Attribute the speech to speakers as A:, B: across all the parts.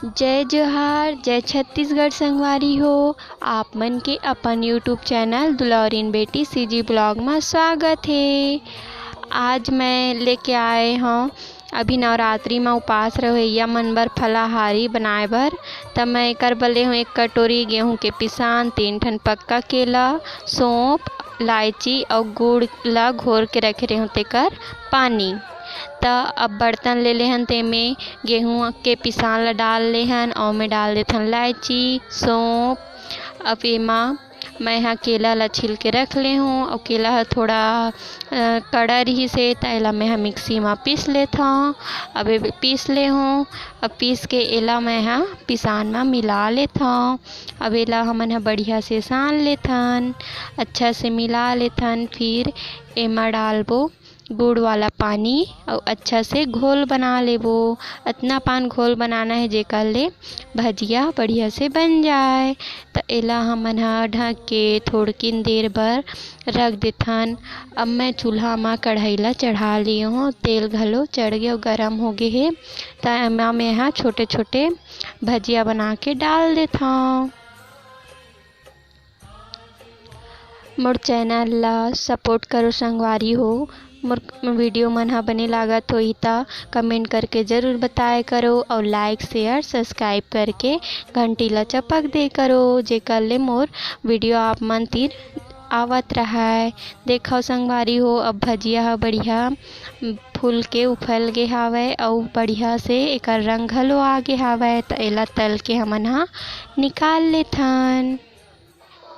A: जय जोहार, जय छत्तीसगढ़ संगवारी हो। आप मन के अपन यूट्यूब चैनल दुलौरिन बेटी सीजी ब्लॉग में स्वागत है। आज मैं लेके आए हूँ अभी नवरात्रि में उपास रवैया मन बर फलाहारी बनाए बर। तब मैं एकर बले हूँ 1 कटोरी गेहूं के पिसान, 3 ठन पक्का केला, सौंफ, इलायची और गुड़ ला घोर के रखे रहे हूँ तेकर पानी। त अब बर्तन ले लेहन तेमे गेहूं के पिसान ला डाल लेहन और में डाल देथन इलायची, सौंफ। अब एमा मैं यहाँ केला ला छिल के रख ले हूँ और केला ह थोड़ा कड़ा रही से त एला मैं यहाँ मिक्सी में पीस लेत हूँ। अब ए पीस ले हूँ। अब पीस के एला मैं यहाँ पिसान में मिला लेत हूँ। अब एला हमन ह बढ़िया से सान लेथन, अच्छा से मिला लेथन। फिर एमा डालबो गुड़ वाला पानी और अच्छा से घोल बना लेबो। इतना पान घोल बनाना है जेकर ले भजिया बढ़िया से बन जाए। तो एला हमन ह ढक के थोड़किन देर बर रख देथन। अब मैं चूल्हा में कढ़ाई ला चढ़ा ली हूँ, तेल घलो चढ़ गए और गरम हो गए है। तो एमा मैं यहाँ छोटे छोटे भजिया बना के डाल देता हूँ। मोर चैनल ला सपोर्ट करो संगवारी हो। मोर वीडियो मन ह बने लागत होही त कमेंट करके ज़रूर बताए करो और लाइक शेयर सब्सक्राइब करके घंटी ला चपक दे करो, जेकर ले मोर वीडियो आप मन तीर आवत रहा। देखो संगवारी हो, अब भजिया ह बढ़िया फूल के उफल गे हावय और बढ़िया से एकर रंग घलो आगे हावय। त एला तल के हमन ह निकाल लेथन।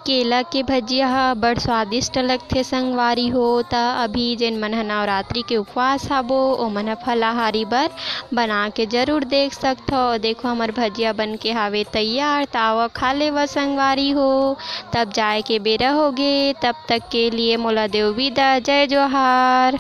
A: केला के भजिया ह बड़ स्वादिष्ट लगथे संगवारी हो। त अभी जेन मन ह नवरात्रि के उपवास हाबो ओमन ह फलाहारी बर बना के ज़रूर देख सकथो। देखो हमर भजिया बन के हावे तैयार। त आवा खा लेवा संगवारी हो। तब जाए के बेरा होगे, तब तक के लिए मोला देव विदा। जय जोहार।